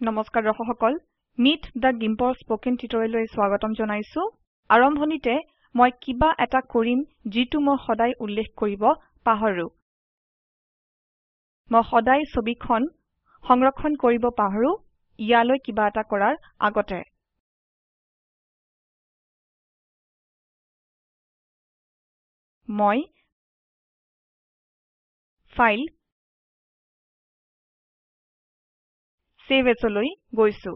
নমস্কাৰ দৰ্শক সকল মিট দা গিম্পৰ স্পোকেন টিউটৰিয়েললৈ স্বাগতম জনাইছো আৰম্ভণিতে মই কিবা এটা কৰিম যিটো মই সদায় উল্লেখ কৰিব পাহৰো মই সদায় ছবিখন সংৰক্ষণ কৰিব পাহৰো ইয়ালৈ কিবা এটা কৰাৰ আগতে মই ফাইল সেভ এছলৈ গৈছো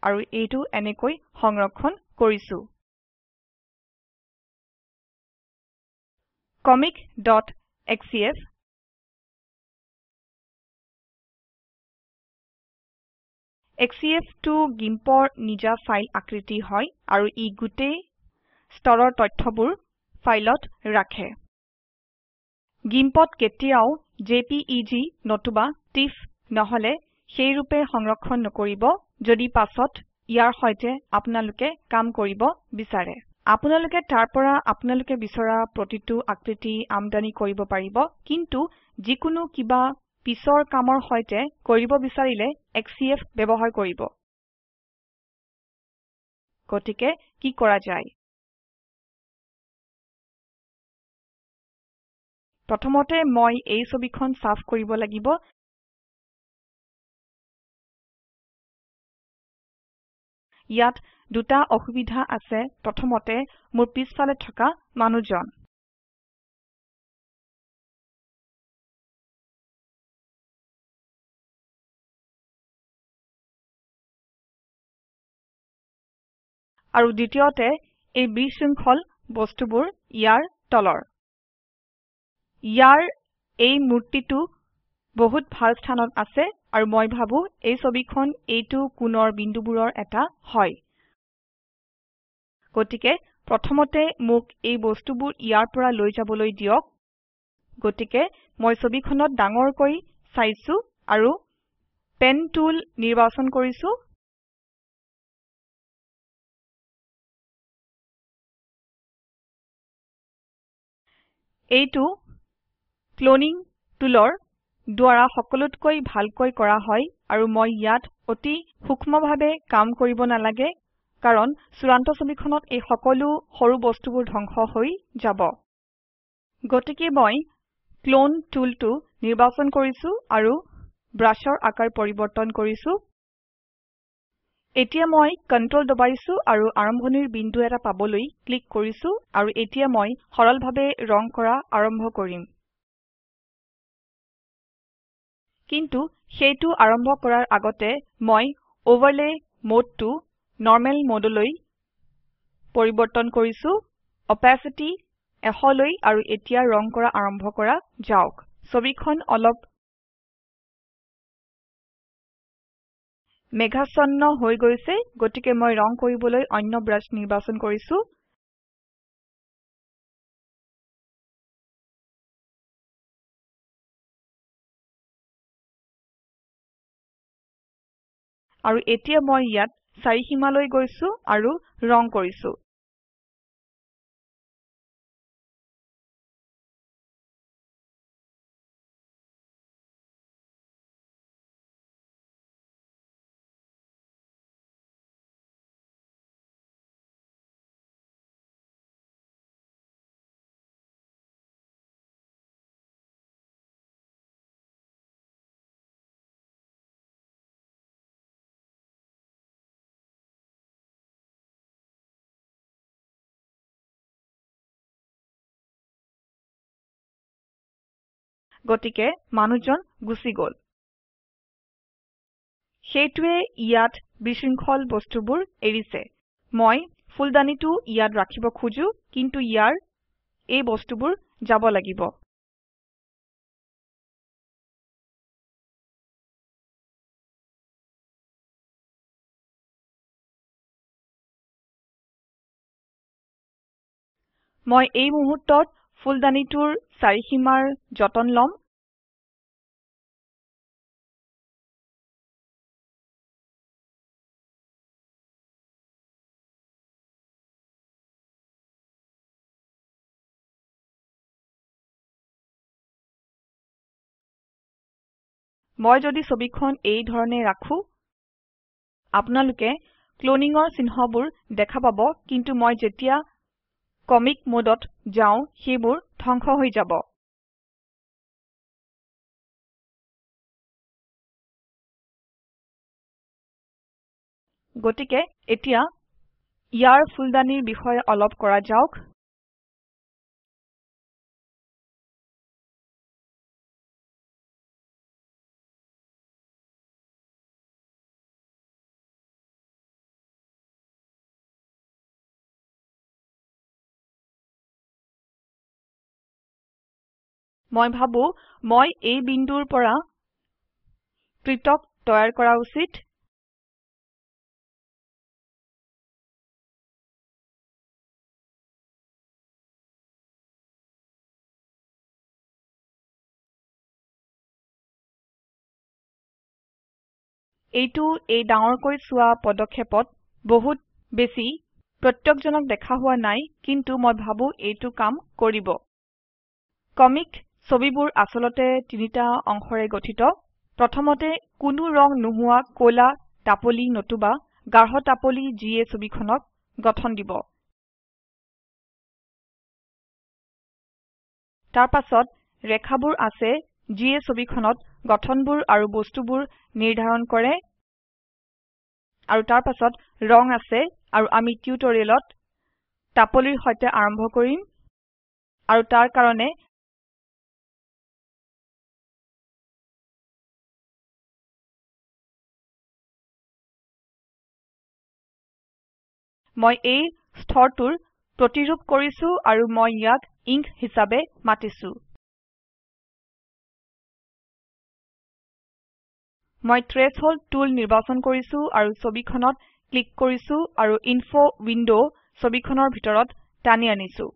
আৰু এইটো এনেকৈ সংৰক্ষণ কৰিছো comic.xcf xcf টো গিম্পৰ নিজা ফাইল আকৃতি হয় আৰু ই গুটেই স্তৰৰ তথ্যবোৰ ফাইলত ৰাখে গিম্পত কেতিয়াও jpeg নতুবা টিফ নহলে সেই ৰূপে সংৰক্ষণ নকৰিব যদি পাছত ইয়াৰ সৈতে আপোনালোকে কাম কৰিব বিচাৰে আপোনালোকে তাৰ পৰা আপোনালোকে বিচৰা প্ৰতিটো আকৃতি আমদানি কৰিব পাৰিব কিন্তু যিকোনো কিবা পিছৰ কামৰ সৈতে কৰিব বিচাৰিলে xcf ব্যৱহাৰ কৰিব গতিকে কি কৰা যায় প্ৰথমতে মই এই ছবিখন সাফ কৰিব লাগিব ইয়াত দুটা অসুবিধা আছে প্ৰথমতে মোৰ পিছফালে থকা মানুহজন আৰু দ্বিতীয়তে এই বিশৃংখল বস্তুবোৰ ইয়াৰ তলৰ ইয়াৰ এই মূৰ্তিটো বহুত ভাল স্থানত আছে আৰু মই ভাবো এই ছবিখন এইটো কোণৰ বিন্দুবোৰৰ এটা হয় গতিকে প্ৰথমতে মোক এই বস্তুবোৰ ইয়াৰ পৰা লৈ যাবলৈ দিয়ক গতিকে মই ছবিখনত ডাঙৰকৈ চাইছো আৰু পেন টুল নিৰ্বাচন কৰিছো এইটো ক্লোনিং টুলৰ দ্বাৰা সকলোতকৈ ভালকৈ কৰা হয় আৰু মই ইয়াত অতি সূক্ষ্মভাৱে কাম কৰিব নালাগে কাৰণ চূড়ান্ত ছবিখনত এই সকলো সৰু বস্তুবোৰ ধ্বংস হৈ যাব গতিকে মই ক্লোন টুলটো নিৰ্বাচন কৰিছো আৰু ব্ৰাছৰ আকাৰ পৰিৱৰ্তন কৰিছো এতিয়া মই কন্ট্ৰোল দবাইছো আৰু আৰম্ভণিৰ বিন্দু এটা পাবলৈ ক্লিক কৰিছো আৰু এতিয়া মই সৰলভাৱে ৰং কৰা আৰম্ভ কৰিম কিন্তু সেইটো আৰম্ভ কৰাৰ আগতে মই ওভাৰলে মোডটো নৰ্মেল মোডলৈ পৰিৱৰ্তন কৰিছো অপাচিটি 100 লৈ আৰু এতিয়া ৰং কৰা আৰম্ভ কৰা যাওক ছবিখন অলপ মেঘাচ্ছন্ন হৈ গৈছে গতিকে মই ৰং কৰিবলৈ অন্য ব্ৰাছ নিৰ্বাচন কৰিছো আৰু এতিয়া মই ইয়াত চাৰিসীমালৈ গৈছো আৰু ৰং কৰিছো গতিকে মানুহজন গুচি গল সেইটোৱে ইয়াত বিশৃংখল বস্তুবোৰ এৰিছে মই ফুলদানিটো ইয়াত ৰাখিব খুজো কিন্তু ইয়াৰ এই বস্তুবোৰ যাব লাগিব মই এই মুহূৰ্তত ফুলদানিটোৰ চাৰিসীমাৰ যতন লম মই যদি ছবিখন এই ধৰণে ৰাখো আপোনালোকে ক্লোনিংৰ চিহ্নবোৰ দেখা পাব কিন্তু মই যেতিয়া কমিক মোডত যাও সেইবোৰ ধ্বংস হৈ যাব গতিকে এতিয়া ইয়াৰ ফুলদানিৰ বিষয়ে অলপ কৰা যাওক মই ভাবো মই এই বিন্দুৰ পৰা পৃথক তৈয়াৰ কৰা উচিত এইটো এই ডাঙৰকৈ চোৱা পদক্ষেপত বহুত বেছি প্ৰত্যক্ষজনক দেখা হোৱা নাই কিন্তু মই ভাবো এইটো কাম কৰিব কমিক ছবিবোৰ আচলতে তিনিটা অংশৰে গঠিত প্ৰথমতে কোনো ৰং নোহোৱা কোলা টাপলি নতুবা গাঢ় টাপলি যিয়ে ছবিখনক গঠন দিব তাৰ পাছত ৰেখাবোৰ আছে যিয়ে ছবিখনত গঠনবোৰ আৰু বস্তুবোৰ নিৰ্ধাৰণ কৰে আৰু তাৰ পাছত ৰং আছে আৰু আমি টিউটৰিয়েলত টাপলিৰ সৈতে আৰম্ভ কৰিম আৰু তাৰ কাৰণে মই এই স্তৰটোৰ প্ৰতিৰূপ কৰিছো আৰু মই ইয়াক ইংক হিচাবে মাতিছো মই থ্ৰেশহোল্ড টুল নিৰ্বাচন কৰিছো আৰু ছবিখনত ক্লিক কৰিছো আৰু ইনফো উইন্ডো ছবিখনৰ ভিতৰত টানি আনিছো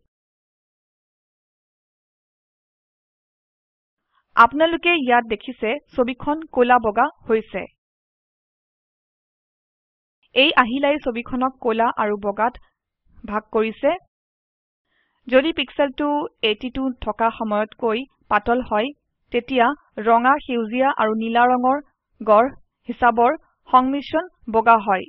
আপোনালোকে ইয়াত দেখিছে ছবিখন কোলা বগা হৈছে এই আহিলাই ছবিখনক কোলা আৰু বগাত ভাগ কৰিছে যদি পিক্সেলটো 82 থকা সময়তকৈ পাতল হয় তেতিয়া ৰঙা সেউজীয়া আৰু নীলা ৰঙৰ গড় হিচাবৰ সংমিশ্ৰণ বগা হয়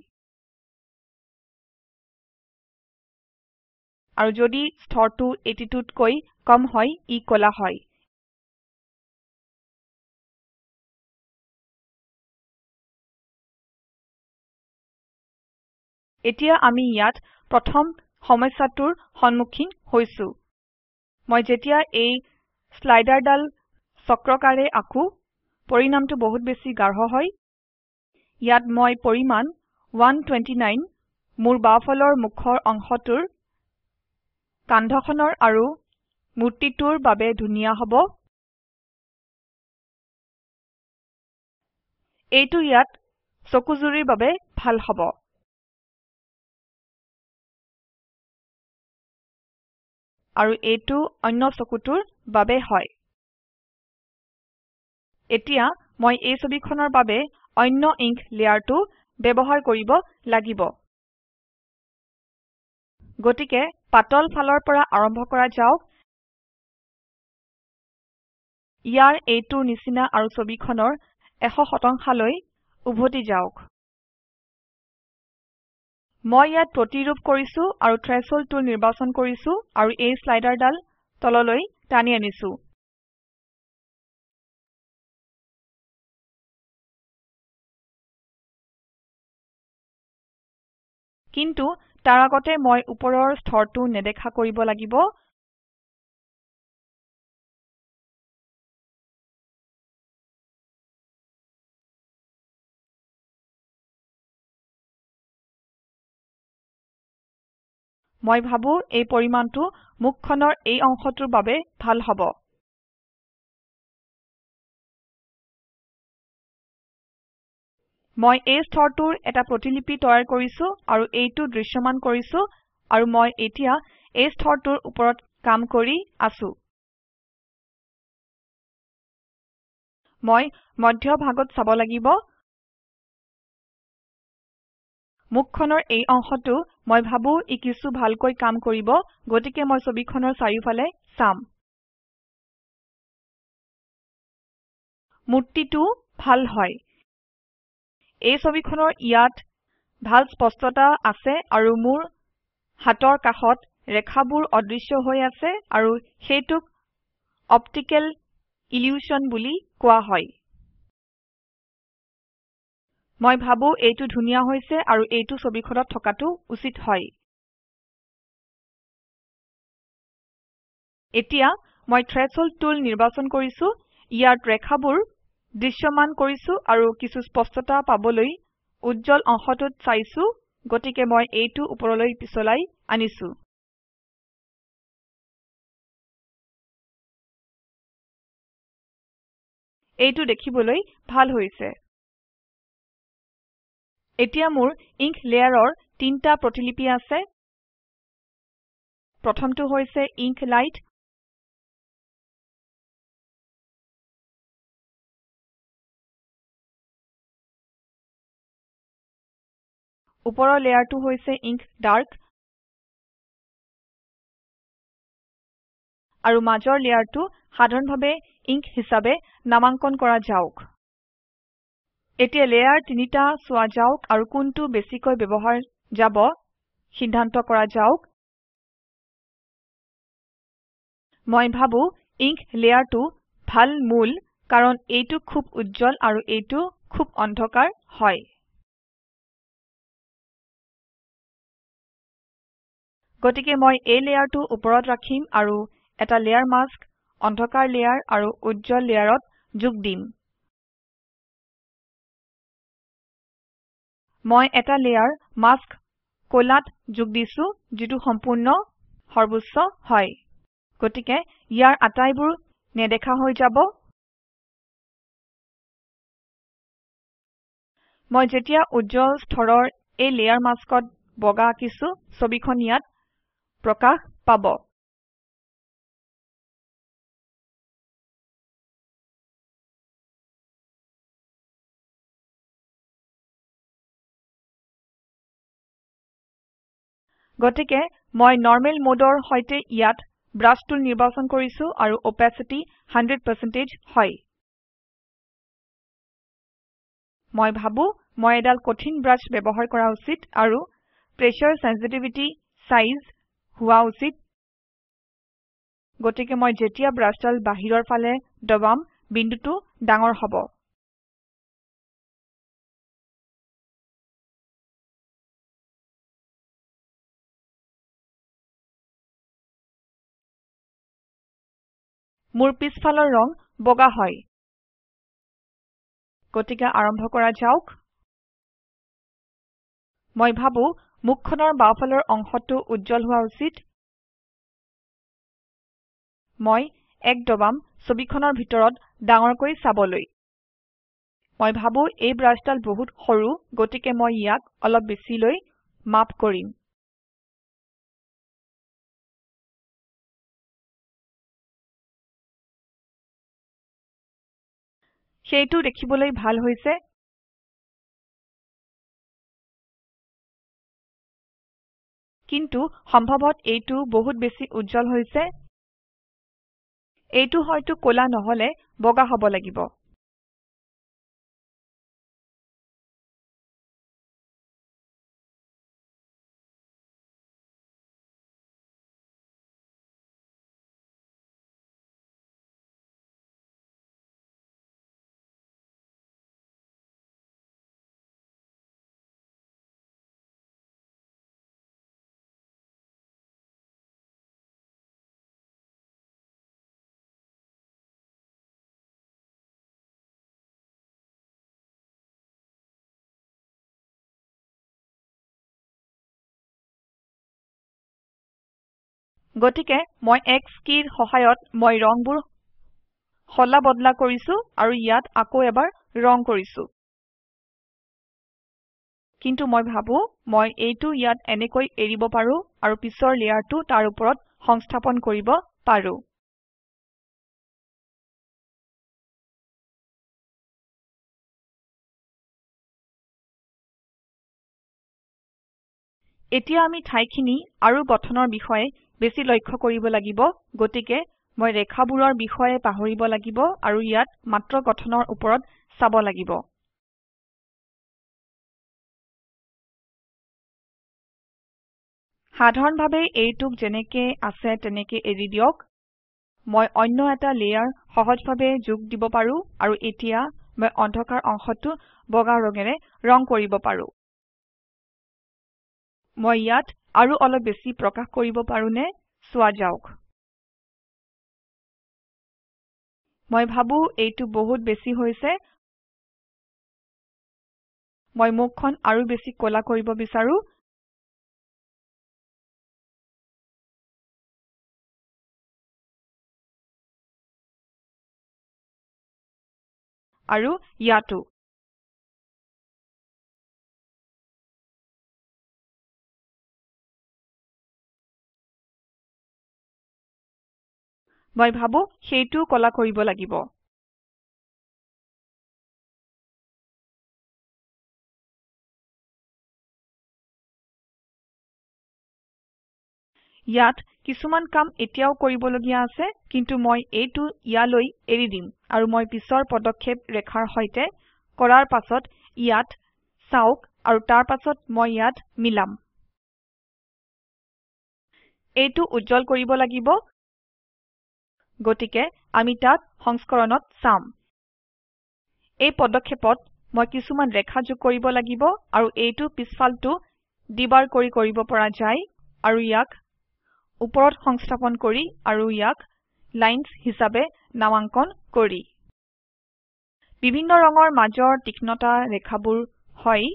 আৰু যদি স্তৰটো 82তকৈ কম হয় ই কোলা হয় এতিয়া আমি ইয়াত প্ৰথম সমস্যাটোৰ সন্মুখীন হৈছো মই যেতিয়া এই স্লাইডাৰডাল চক্ৰকাৰে আকো পৰিণামটো বহুত বেছি গাঢ় হয় ইয়াত মই পৰিমাণ 129 মোৰ বাওঁফালৰ মুখৰ অংশটোৰ কান্ধখনৰ আৰু মূৰ্তিটোৰ বাবে ধুনীয়া হ'ব এইটো ইয়াত চকুজুৰিৰ বাবে ভাল হ'ব আৰু এইটো অন্য চকুটোৰ বাবে হয় এতিয়া মই এই ছবিখনৰ বাবে অন্য ইংক লেয়াৰটো ব্যৱহাৰ কৰিব লাগিব গতিকে পাতল ফালৰ পৰা আৰম্ভ কৰা যাওক ইয়াৰ এইটোৰ নিচিনা আৰু ছবিখনৰ 100%লৈ উভতি যাওক মই ইয়াত প্ৰতিৰূপ কৰিছো আৰু থ্ৰেশহোল্ড টুল নিৰ্বাচন কৰিছো আৰু এই স্লাইডাৰডাল তললৈ টানি আনিছো কিন্তু তাৰ আগতে মই ওপৰৰ স্তৰটো নেদেখা কৰিব লাগিব মই ভাবো এই পৰিমাণটো মুখখনৰ এই অংশটোৰ বাবে ভাল হ'ব মই এই স্তৰটোৰ এটা প্ৰতিলিপি তৈয়াৰ কৰিছো আৰু এইটো দৃশ্যমান কৰিছো আৰু মই এতিয়া এই স্তৰটোৰ ওপৰত কাম কৰি আছো মই মধ্য ভাগত চাব লাগিব মুখখনৰ এই অংশটো মই ভাবো ই কিছু ভালকৈ কাম কৰিব গতিকে মই ছবিখনৰ চাৰিওফালে চাম মূৰ্তিটো ভাল হয় এই ছবিখনৰ ইয়াত ভাল স্পষ্টতা আছে আৰু মোৰ হাতৰ কাষত ৰেখাবোৰ অদৃশ্য হৈ আছে আৰু সেইটোক অপটিকেল ইলিউশন বুলি কোৱা হয় মই ভাবো এইটো ধুনীয়া হৈছে আৰু এইটো ছবিখনত থকাটো উচিত হয় এতিয়া মই থ্ৰেশহোল্ড টুল নিৰ্বাচন কৰিছো ইয়াত ৰেখাবোৰ দৃশ্যমান কৰিছো আৰু কিছু স্পষ্টতা পাবলৈ উজ্জ্বল অংশটোত চাইছো গতিকে মই এইটো ওপৰলৈ পিছলাই আনিছো এইটো দেখিবলৈ ভাল হৈছে এতিয়া মোৰ ইংক লেয়াৰৰ তিনটা প্ৰতিলিপি আছে প্ৰথমটো হৈছে ইংক লাইট ওপৰৰ লেয়াৰটো হৈছে ইংক ডাৰ্ক আৰু মাজৰ লেয়াৰটো সাধাৰণভাৱে ইংক হিচাপে নামাঙ্কন কৰা যাওক এতিয়া লেয়াৰ তিনিটা চোৱা যাওক আৰু কোনটো বেছিকৈ ব্যৱহাৰ যাব সিদ্ধান্ত কৰা যাওক মই ভাবো ইংক লেয়াৰটো ভাল মূল কাৰণ এইটো খুব উজ্জ্বল আৰু এইটো খুব অন্ধকাৰ হয় গতিকে মই এই লেয়াৰটো ওপৰত ৰাখিম আৰু এটা লেয়াৰ মাস্ক অন্ধকাৰ লেয়াৰ আৰু উজ্জ্বল লেয়াৰত যোগ দিম মই এটা লেয়াৰ মাস্ক কোলাত যোগ দিছো যেটো সম্পূৰ্ণ সৰ্বোচ্চ হয় গতিকে ইয়াৰ আটাইবোৰ নেদেখা হৈ যাব মই যেতিয়া উজ্জ্বল স্তৰৰ এই লেয়াৰ মাস্কত বগা আঁকিছো ছবিখন ইয়াত প্ৰকাশ পাব গতিকে মই নৰ্মেল মোডৰ সৈতে ইয়াত ব্ৰাছ টুল নিৰ্বাচন কৰিছো আৰু অপাচিটি 100% হয় মই ভাবো মই এডাল কঠিন ব্ৰাছ ব্যৱহাৰ কৰা উচিত আৰু প্ৰেছাৰ সেনচিটিভিটি সাইজ হোৱা উচিত গতিকে মই যেতিয়া ব্ৰাছডাল বাহিৰৰ ফালে দবাম বিন্দুটো ডাঙৰ হ'ব মোৰ পিছফালৰ ৰং বগা হয় গতিকে আৰম্ভ কৰা যাওক মই ভাবো মুখখনৰ বাওফালৰ অংশটো উজ্জ্বল হোৱা উচিত মই এক দবাম ছবিখনৰ ভিতৰত ডাঙৰকৈ চাবলৈ মই ভাবো এই ব্ৰাছডাল বহুত সৰু গতিকে মই ইয়াক অলপ বেছিলৈ মাপ কৰিম সেইটো দেখিবলৈ ভাল হৈছে কিন্তু সম্ভৱত এইটো বহুত বেছি উজ্জ্বল হৈছে এইটো হয়তো কোলা নহলে বগা হ'ব লাগিব গতিকে মই X কিৰ সহায়ত মই ৰংবোৰ হলা বদলা কৰিছো আৰু ইয়াত আকৌ এবাৰ ৰং কৰিছো কিন্তু মই ভাবো মই এইটো ইয়াত এনেকৈ এৰিব পাৰো আৰু পিছৰ লেয়াৰটো তাৰ ওপৰত সংস্থাপন কৰিব পাৰো এতিয়া আমি ঠাইখিনি আৰু গঠনৰ বিষয়ে বেছি লক্ষ্য কৰিব লাগিব গতিকে মই ৰেখাবোৰৰ বিষয়ে পাহৰিব লাগিব আৰু ইয়াত মাত্ৰ গঠনৰ ওপৰত চাব লাগিব সাধাৰণভাৱে এইটোক যেনেকে আছে তেনেকে এৰি দিয়ক মই অন্য এটা লেয়াৰ সহজভাৱে যোগ দিব পাৰো আৰু এতিয়া মই অন্ধকাৰ অংশটো বগা ৰঙেৰে ৰং কৰিব পাৰো মই ইয়াত আৰু অলপ বেছি প্ৰকাশ কৰিব পাৰোনে চোৱা যাওক মই ভাবো এইটো বহুত বেছি হৈছে মই মুখখন আৰু বেছি কলা কৰিব বিচাৰো আৰু ইয়াতো মই ভাবো সেইটো কলা কৰিব লাগিব ইয়াত কিছুমান কাম এতিয়াও কৰিবলগীয়া আছে কিন্তু মই এইটো ইয়ালৈ এৰি দিম আৰু মই পিছৰ পদক্ষেপ ৰেখাৰ সৈতে কৰাৰ পাছত ইয়াত চাওক আৰু তাৰ পাছত মই ইয়াত মিলাম এইটো উজ্জ্বল কৰিব লাগিব গতিকে আমি তাত সংস্কৰণত চাম এই পদক্ষেপত মই কিছুমান ৰেখা যোগ কৰিব লাগিব আৰু এইটো পিছফালটো দিবাৰ কৰি কৰিব পৰা যায় আৰু ইয়াক ওপৰত সংস্থাপন কৰি আৰু ইয়াক লাইনছ হিচাপে নামাঙ্কন কৰি বিভিন্ন ৰঙৰ মাজৰ তীক্ষ্ণতা ৰেখাবোৰ হয়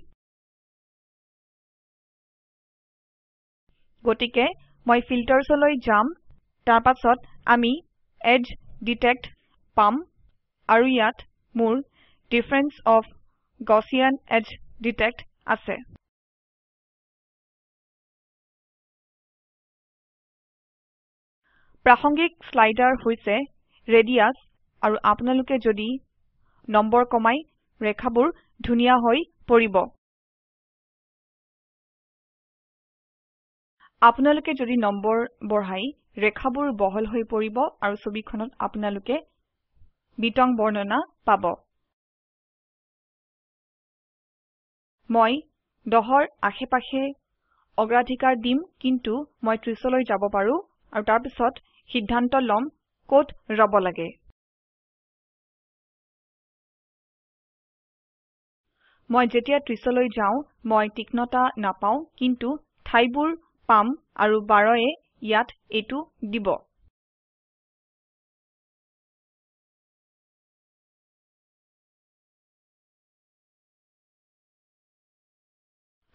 গতিকে মই ফিল্টাৰ্ছলৈ যাম তাৰ পাছত আমি এজ ডিটেক্ট পাম আৰু ইয়াত মোৰ ডিফাৰেন্স অফ গচিয়ান এজ ডিটেক্ট আছে প্ৰাসংগিক স্লাইডাৰ হৈছে ৰেডিয়াছ আৰু আপোনালোকে যদি নম্বৰ কমাই ৰেখাবোৰ ধুনীয়া হৈ পৰিব আপোনালোকে যদি নম্বৰ বঢ়াই ৰেখাবোৰ বহল হৈ পৰিব আৰু ছবিখনত আপোনালোকে বিতং বৰ্ণনা পাব মই 10ৰ আশে-পাশে অগ্ৰাধিকাৰ দিম কিন্তু মই 30লৈ যাব পাৰো আৰু তাৰ পিছত সিদ্ধান্ত লম ক'ত ৰব লাগে মই যেতিয়া 30লৈ যাও মই তীক্ষ্ণতা নাপাও কিন্তু ঠাইবোৰ পাম আৰু 12য়ে ইয়াত এইটো দিব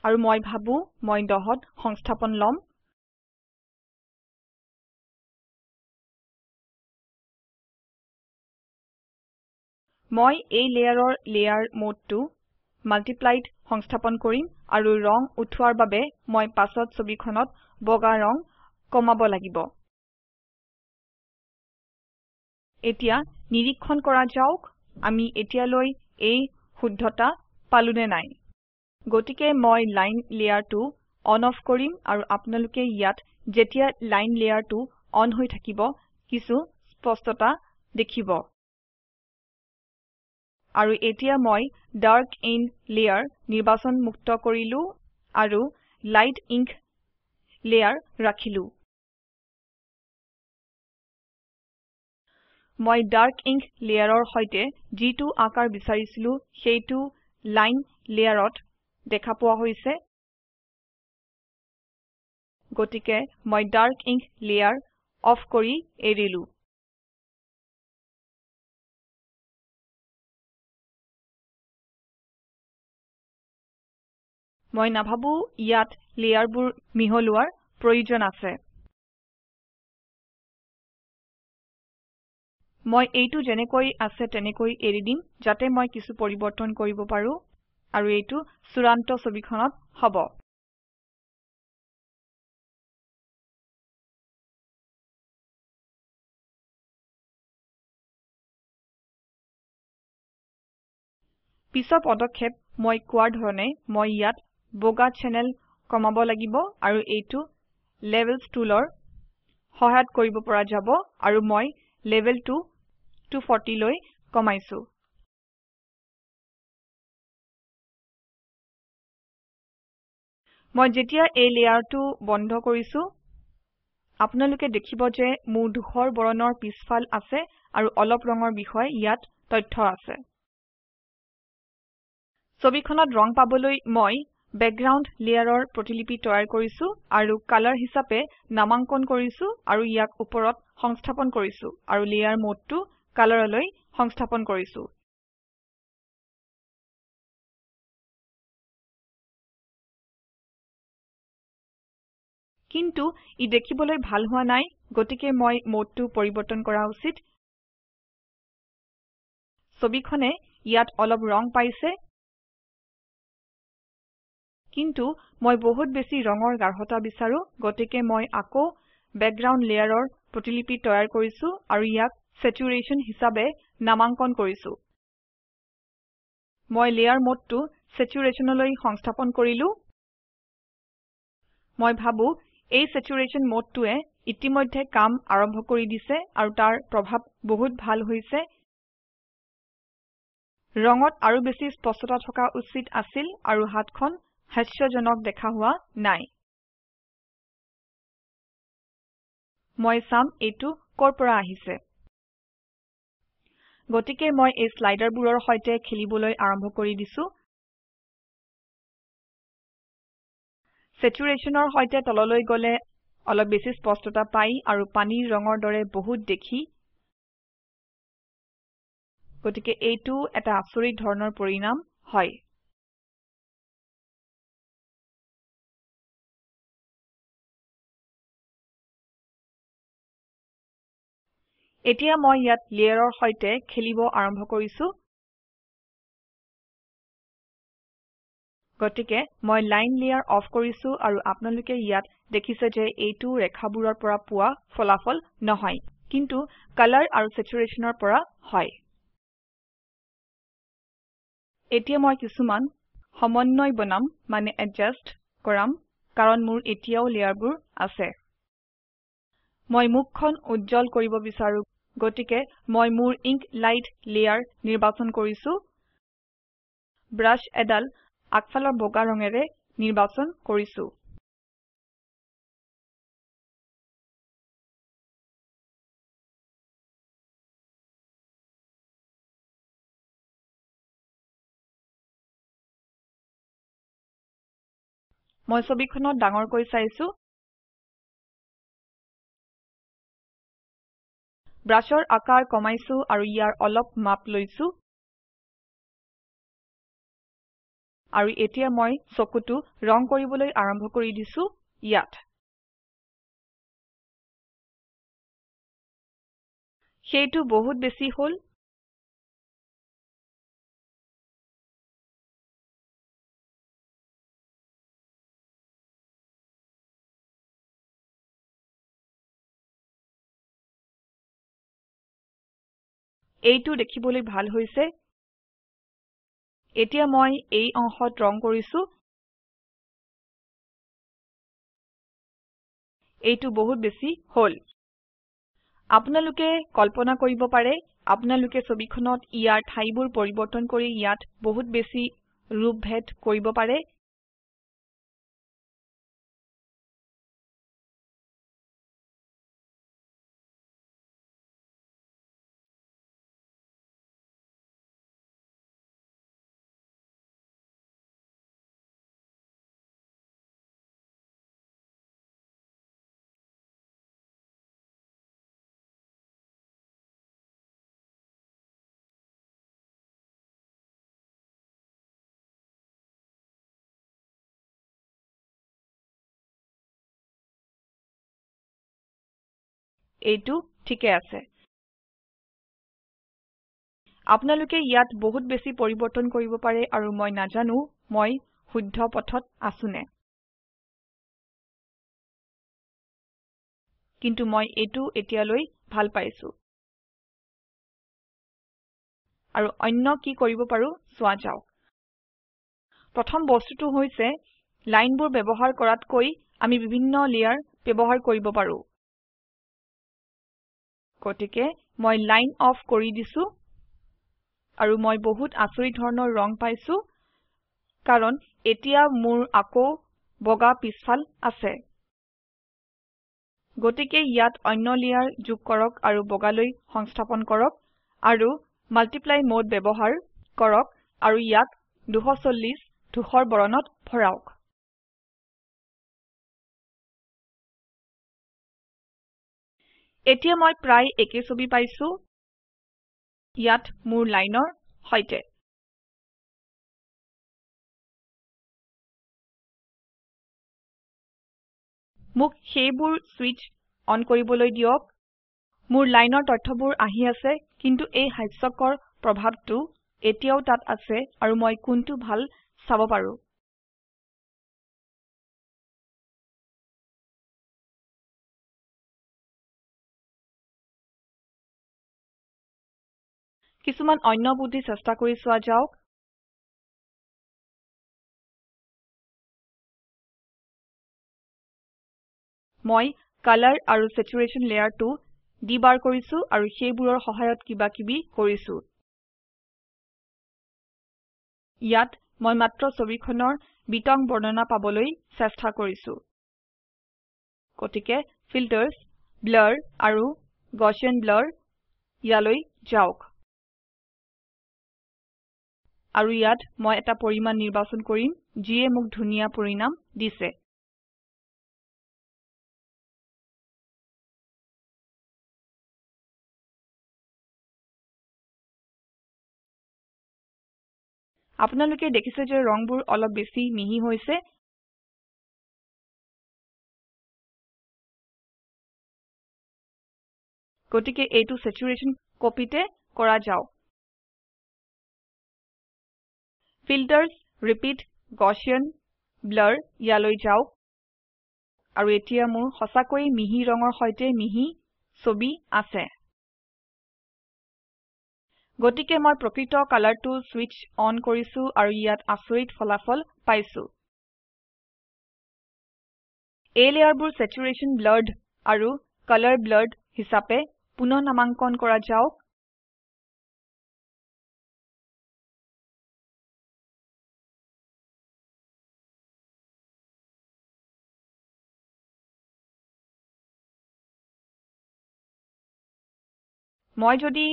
আৰু মই ভাবো মই 10ত সংস্থাপন লম মই এই লেয়াৰৰ লেয়াৰ মোডটো মাল্টিপ্লাইড সংস্থাপন কৰিম আৰু ৰং উঠোৱাৰ বাবে মই পাছত ছবিখনত বগা ৰং কমাব লাগিব এতিয়া নিৰীক্ষণ কৰা যাওক আমি এতিয়ালৈ এই শুদ্ধতা পালোনে নাই গতিকে মই লাইন লেয়াৰটো অন অফ কৰিম আৰু আপোনালোকে ইয়াত যেতিয়া লাইন লেয়াৰটো অন হৈ থাকিব কিছু স্পষ্টতা দেখিব আৰু এতিয়া মই ডাৰ্ক ইন লেয়াৰ নিৰ্বাচন মুক্ত কৰিলো আৰু লাইট ইংক লেয়াৰ ৰাখিলো মই ডাৰ্ক ইংক লেয়াৰৰ সৈতে যিটো আকাৰ বিচাৰিছিলো সেইটো লাইন লেয়াৰত দেখা পোৱা হৈছে গতিকে মই ডাৰ্ক ইংক লেয়াৰ অফ কৰি এৰিলো মই নাভাবো ইয়াত লেয়াৰবোৰ মিহলোৱাৰ প্ৰয়োজন আছে মই এইটো যেনেকৈ আছে তেনেকৈ এৰি দিম যাতে মই কিছু পৰিৱৰ্তন কৰিব পাৰো আৰু এইটো চূড়ান্ত ছবিখনত হ'ব পিছৰ পদক্ষেপ মই কোৱাৰ ধৰণে মই ইয়াত বগা চেনেল কমাব লাগিব আৰু এইটো লেভেলছ টুলৰ সহায়ত কৰিব পৰা যাব আৰু মই লেভেলটো 240 লৈ কমাইছো মই যেতিয়া এই লেয়াৰটো বন্ধ কৰিছো আপোনালোকে দেখিব যে মোৰ ধূসৰ বৰণৰ পিছফাল আছে আৰু অলপ ৰঙৰ বিষয় ইয়াত তথ্য আছে ছবিখনত ৰং পাবলৈ মই বেকগ্ৰাউণ্ড লেয়াৰৰ প্ৰতিলিপি তৈয়াৰ কৰিছো আৰু কালাৰ হিচাপে নামাঙ্কন কৰিছো আৰু ইয়াক ওপৰত সংস্থাপন কৰিছো আৰু লেয়াৰ মোডটো কালাৰলৈ সংস্থাপন কৰিছো কিন্তু ই দেখিবলৈ ভাল হোৱা নাই গতিকে মই মোডটো পৰিৱৰ্তন কৰা উচিত ছবিখনে ইয়াত অলপ ৰং পাইছে কিন্তু মই বহুত বেছি ৰঙৰ গাঢ়তা বিচাৰো গতিকে মই আকৌ বেকগ্ৰাউণ্ড লেয়াৰৰ প্ৰতিলিপি তৈয়াৰ কৰিছো আৰু ইয়াক স্যাচুৰেশ্যন হিচাপে নামাঙ্কন কৰিছো মই লেয়াৰ মোডটো স্যাচুৰেশ্যনলৈ সংস্থাপন কৰিলো মই ভাবো এই স্যাচুৰেশ্যন মোডটোৱে ইতিমধ্যে কাম আৰম্ভ কৰি দিছে আৰু তাৰ প্ৰভাৱ বহুত ভাল হৈছে ৰঙত আৰু বেছি স্পষ্টতা থকা উচিত আছিল আৰু হাতখন হাস্যজনক দেখা হোৱা নাই মই চাম এইটো কৰ পৰা আহিছে গতিকে মই এই স্লাইডাৰবোৰৰ সৈতে খেলিবলৈ আৰম্ভ কৰি দিছো স্যাচুৰেশ্যনৰ সৈতে তললৈ গলে অলপ বেছি স্পষ্টতা পাই আৰু পানীৰ ৰঙৰ দৰে বহুত দেখি গতিকে এইটো এটা আচৰিত ধৰণৰ পৰিণাম হয় এতিয়া মই ইয়াত লেয়াৰৰ সৈতে খেলিব আৰম্ভ কৰিছো গতিকে মই লাইন লেয়াৰ অফ কৰিছো আৰু আপোনালোকে ইয়াত দেখিছে যে এইটো ৰেখাবোৰৰ পৰা পোৱা ফলাফল নহয় কিন্তু কালাৰ আৰু স্যাচুৰেশ্যনৰ পৰা হয় এতিয়া মই কিছুমান সমন্বয় বনাম মানে এডজাষ্ট কৰাম কাৰণ মোৰ এতিয়াও লেয়াৰবোৰ আছে মই মুখখন উজ্জ্বল কৰিব বিচাৰো গতিকে মই মোৰ ইংক লাইট লেয়াৰ নিৰ্বাচন কৰিছো ব্ৰাছ এডাল আগফালৰ বগা ৰঙেৰে নিৰ্বাচন কৰিছো মই ছবিখনত ডাঙৰকৈ চাইছো ব্ৰাছৰ আকাৰ কমাইছো আৰু ইয়াৰ অলপ মাপ লৈছো আৰু এতিয়া মই চকুটো ৰং কৰিবলৈ আৰম্ভ কৰি দিছো ইয়াত সেইটো বহুত বেছি হল এইটো দেখিবলৈ ভাল হৈছে এতিয়া মই এই অংশত ৰং কৰিছো এইটো বহুত বেছি হল আপোনালোকে কল্পনা কৰিব পাৰে আপোনালোকে ছবিখনত ইয়াৰ ঠাইবোৰ পৰিৱৰ্তন কৰি ইয়াত বহুত বেছি ৰূপভেদ কৰিব পাৰে এইটো ঠিকে আছে আপোনালোকে ইয়াত বহুত বেছি পৰিৱৰ্তন কৰিব পাৰে আৰু মই নাজানো মই শুদ্ধ পথত আছোনে কিন্তু মই এইটো এতিয়ালৈ ভাল পাইছো আৰু অন্য কি কৰিব পাৰো চোৱা যাওক প্ৰথম বস্তুটো হৈছে লাইনবোৰ ব্যৱহাৰ কৰাতকৈ আমি বিভিন্ন লেয়াৰ ব্যৱহাৰ কৰিব পাৰো গতিকে মই লাইন অফ কৰি দিছো আৰু মই বহুত আচৰিত ধৰণৰ ৰং পাইছো কাৰণ এতিয়া মোৰ আকৌ বগা পিছফাল আছে গতিকে ইয়াত অন্য লেয়াৰ যোগ কৰক আৰু বগালৈ সংস্থাপন কৰক আৰু মাল্টিপ্লাই মোড ব্যৱহাৰ কৰক আৰু ইয়াক 240 ধূসৰ বৰণত ভৰাওক এতিয়া মই প্ৰায় একে ছবি পাইছো ইয়াত মোৰ লাইনৰ সৈতে মোক সেইবোৰ সুইচ অন কৰিবলৈ দিয়ক মোৰ লাইনৰ তথ্যবোৰ আহি আছে কিন্তু এই হাস্যকৰ প্ৰভাৱটো এতিয়াও তাত আছে আৰু মই কোনটো ভাল চাব পাৰো কিছুমান অন্য বুদ্ধি চেষ্টা কৰি চোৱা যাওক মই কালাৰ আৰু স্যাচুৰেশন লেয়াৰটো ডিবাৰ কৰিছো আৰু সেইবোৰৰ সহায়ত কিবা কিবি কৰিছো ইয়াত মই মাত্ৰ ছবিখনৰ বিতং বৰ্ণনা পাবলৈ চেষ্টা কৰিছো গতিকে ফিল্টাৰ্ছ ব্লাৰ আৰু গaussian ব্লাৰ ইয়ালৈ যাওক আৰু ইয়াত মই এটা পৰিমাণ নিৰ্বাচন কৰিম যিয়ে মোক ধুনীয়া পৰিণাম দিছে আপোনালোকে দেখিছে যে ৰংবোৰ অলপ বেছি মিহি হৈছে গতিকে এইটো স্যাচুৰেশন কপিতে কৰা যাওক ফিল্টাৰ্ছ ৰিপিট গaussian ব্লাৰ ইয়ালৈ যাওক আৰু এতিয়া মোৰ সঁচাকৈ মিহি ৰঙৰ সৈতে মিহি ছবি আছে গতিকে মই প্ৰকৃত কালাৰটো সুইচ অন কৰিছো আৰু ইয়াত আচৰিত ফলাফল পাইছো এই লেয়াৰবোৰ স্যাচুৰেশন ব্লাৰ্ড আৰু কালাৰ ব্লাৰ্ড হিচাপে পুনঃ নামাঙ্কন কৰা যাওক মই যদি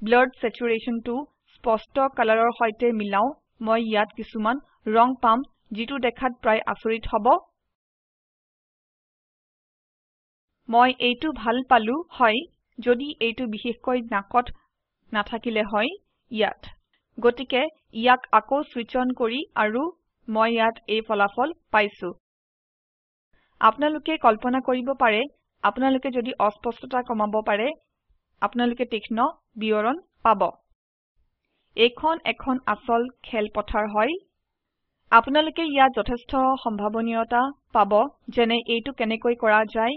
ব্লাড স্যাচুৰেশনটো স্পষ্ট কালাৰৰ সৈতে মিলাও মই ইয়াত কিছুমান ৰং পাম যিটো দেখাত প্ৰায় আচৰিত হ'ব মই এইটো ভাল পালো হয় যদি এইটো বিশেষকৈ নাকত নাথাকিলে হয় ইয়াত গতিকে ইয়াক আকৌ সুইচ অন কৰি আৰু মই ইয়াত এই ফলাফল পাইছো আপোনালোকে কল্পনা কৰিব পাৰে আপোনালোকে যদি অস্পষ্টতা কমাব পাৰে আপোনালোকে তীক্ষ্ণ বিৱৰণ পাব এইখন এখন আচল খেল পথাৰ হয় আপোনালোকে ইয়াত যথেষ্ট সম্ভাৱনীয়তা পাব যেনে এইটো কেনেকৈ কৰা যায়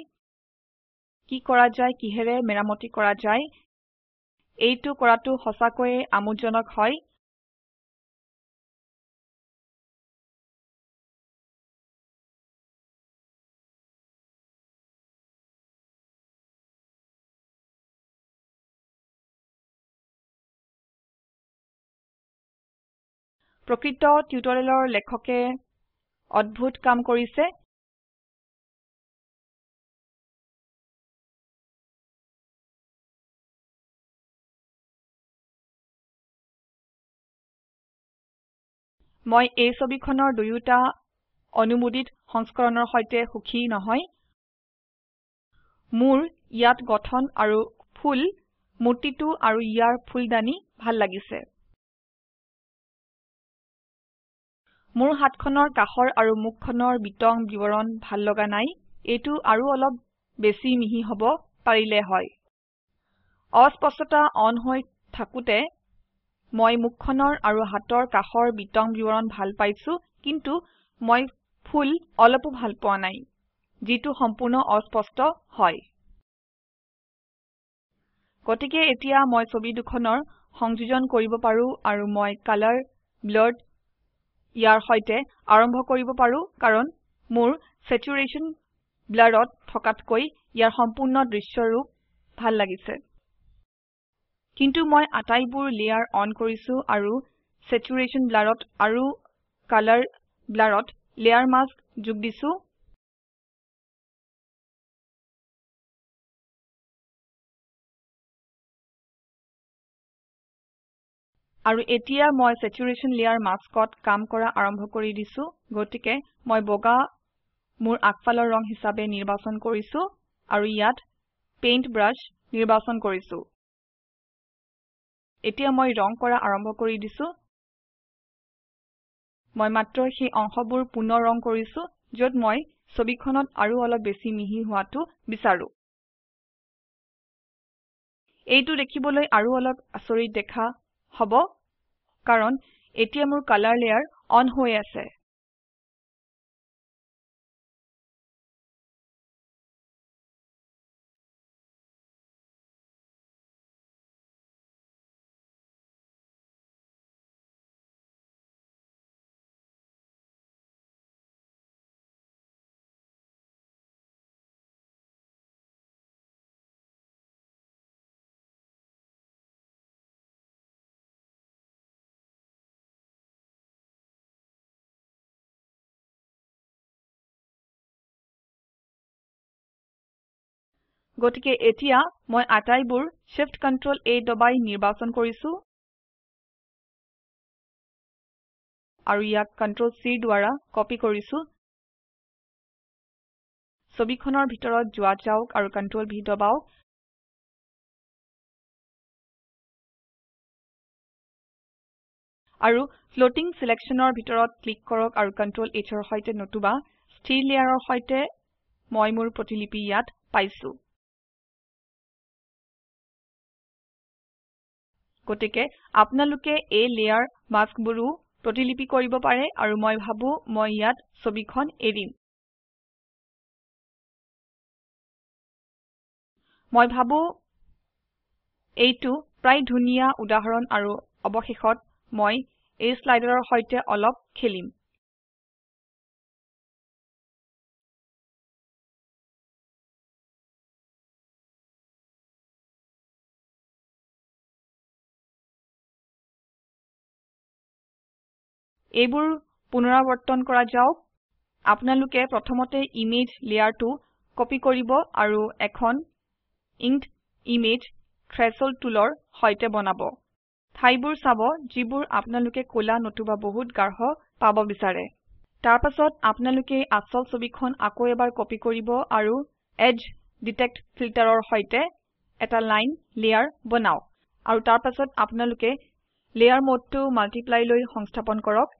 কি কৰা যায় কিহেৰে মেৰামতি কৰা যায় এইটো কৰাটো সঁচাকৈয়ে আমোদজনক হয় প্ৰকৃত টিউটৰিয়েলৰ লেখকে অদ্ভুত কাম কৰিছে মই এই ছবিখনৰ দুয়োটা অনুমোদিত সংস্কৰণৰ সৈতে সুখী নহয় মোৰ ইয়াত গঠন আৰু ফুল মূৰ্তিটো আৰু ইয়াৰ ফুলদানি ভাল লাগিছে মোৰ হাতখনৰ কাষৰ আৰু মুখখনৰ বিতং বিৱৰণ ভাল লগা নাই এইটো আৰু অলপ বেছি মিহি হ'ব পাৰিলে হয় অস্পষ্টতা অন হৈ থাকোতে মই মুখখনৰ আৰু হাতৰ কাষৰ বিতং বিৱৰণ ভাল পাইছো কিন্তু মই ফুল অলপো ভাল পোৱা নাই যিটো সম্পূৰ্ণ অস্পষ্ট হয় গতিকে এতিয়া মই ছবি দুখনৰ সংযোজন কৰিব পাৰো আৰু মই কালাৰ ব্লাড ইয়াৰ সৈতে আৰম্ভ কৰিব পাৰো কাৰণ মোৰ স্যাচুৰেশন ব্লাৰত থকাতকৈ ইয়াৰ সম্পূৰ্ণ দৃশ্যৰূপ ভাল লাগিছে কিন্তু মই আটাইবোৰ লেয়াৰ অন কৰিছো আৰু স্যাচুৰেশন ব্লাৰত আৰু কালাৰ ব্লাৰত লেয়াৰ মাস্ক যোগ দিছো আৰু এতিয়া মই স্যাচুৰেশন লেয়াৰ মাস্কত কাম কৰা আৰম্ভ কৰি দিছো গতিকে মই বগা মোৰ আগফালৰ ৰং হিচাপে নিৰ্বাচন কৰিছো আৰু ইয়াত পেইন্ট ব্ৰাছ নিৰ্বাচন কৰিছো এতিয়া মই ৰং কৰা আৰম্ভ কৰি দিছো মই মাত্ৰ সেই অংশবোৰ পুনৰ ৰং কৰিছো যত মই ছবিখনত আৰু অলপ বেছি মিহি হোৱাটো বিচাৰো এইটো দেখিবলৈ আৰু অলপ আচৰিত দেখা হ'ব কাৰণ এতিয়া মোৰ কালাৰ লেয়াৰ অন হৈ আছে গতিকে এতিয়া মই আটাইবোৰ Shift Ctrl A দবাই নিৰ্বাচন কৰিছো আৰু ইয়াক Ctrl C দ্বাৰা কপি কৰিছো ছবিখনৰ ভিতৰত যোৱা যাওক আৰু Ctrl V দবাওক আৰু ফ্লোটিং সিলেকশনৰ ভিতৰত ক্লিক কৰক আৰু Ctrl H ৰ সৈতে নতুবা স্থিৰ লেয়াৰৰ সৈতে মই মোৰ প্ৰতিলিপি ইয়াত পাইছো গতিকে আপোনালোকে এই লেয়াৰ মাস্কবোৰো প্ৰতিলিপি কৰিব পাৰে আৰু মই ভাবো মই ইয়াত ছবিখন এৰিম মই ভাবো এইটো প্ৰায় ধুনীয়া উদাহৰণ আৰু অৱশেষত মই এই স্লাইডাৰৰ সৈতে অলপ খেলিম এইবোৰ পুনৰাবৰ্তন কৰা যাওক আপোনালোকে প্ৰথমতে ইমেজ লেয়াৰটো কপি কৰিব আৰু এখন ইঙ্কড ইমেজ থ্ৰেশহোল্ড টুলৰ সৈতে বনাব ঠাইবোৰ চাব যিবোৰ আপোনালোকে কোলা নতুবা বহুত গাঢ় পাব বিচাৰে তাৰ পাছত আপোনালোকে আসল ছবিখন আকৌ এবাৰ কপি কৰিব আৰু এজ ডিটেক্ট ফিল্টাৰৰ সৈতে এটা লাইন লেয়াৰ বনাওক আৰু তাৰ পাছত আপোনালোকে লেয়াৰ মোডটো মাল্টিপ্লাই লৈ সংস্থাপন কৰক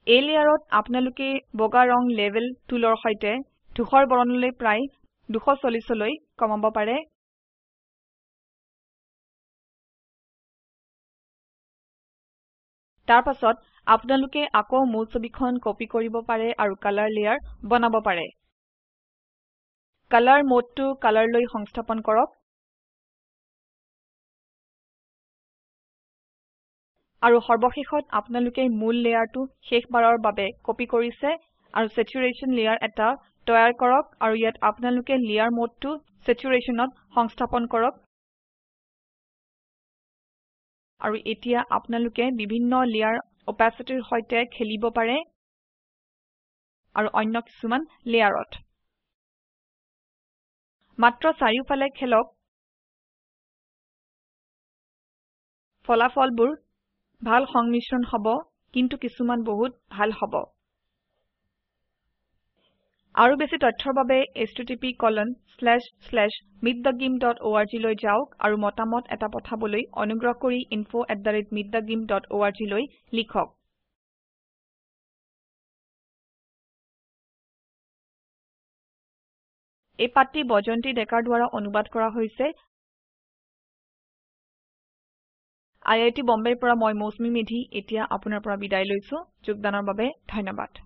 এই লেয়াৰত আপোনালোকে বগা ৰং লেভেল টুলৰ সৈতে ধূসৰ বৰণলৈ প্ৰায় 240 লৈ কমাব পাৰে তাৰ পাছত আপোনালোকে আকৌ মূল ছবিখন কপি কৰিব পাৰে আৰু কালাৰ লেয়াৰ বনাব পাৰে কালাৰ মোডটো কালাৰ লৈ সংস্থাপন কৰক আৰু সৰ্বশেষত আপোনালোকে মূল লেয়াৰটো শেষবাৰৰ বাবে কপি কৰিছে আৰু স্যাচুৰেশন লেয়াৰ এটা তৈয়াৰ কৰক আৰু ইয়াত আপোনালোকে লেয়াৰ মোডটো স্যাচুৰেশনত সংস্থাপন কৰক আৰু এতিয়া আপোনালোকে বিভিন্ন লেয়াৰ opacityৰ সৈতে খেলিব পাৰে আৰু অন্য কিছুমান লেয়াৰত মাত্ৰ চাৰিওফালে খেলক ফলাফলবোৰ ভাল সংমিশ্ৰণ হ'ব কিন্তু কিছুমান বহুত ভাল হ'ব আৰু বেছি তথ্যৰ বাবে http://meetthegimp.org লৈ যাওক আৰু মতামত এটা পঠাবলৈ অনুগ্ৰহ কৰি info@meetthegimp.org লৈ লিখক এই পাঠটি বৈজয়ন্তী ডেকাৰ দ্বাৰা অনুবাদ কৰা হৈছে IIT বম্বেৰ পৰা মই মৌচুমী মেধি এতিয়া আপোনাৰ পৰা বিদায় লৈছো যোগদানৰ বাবে ধন্যবাদ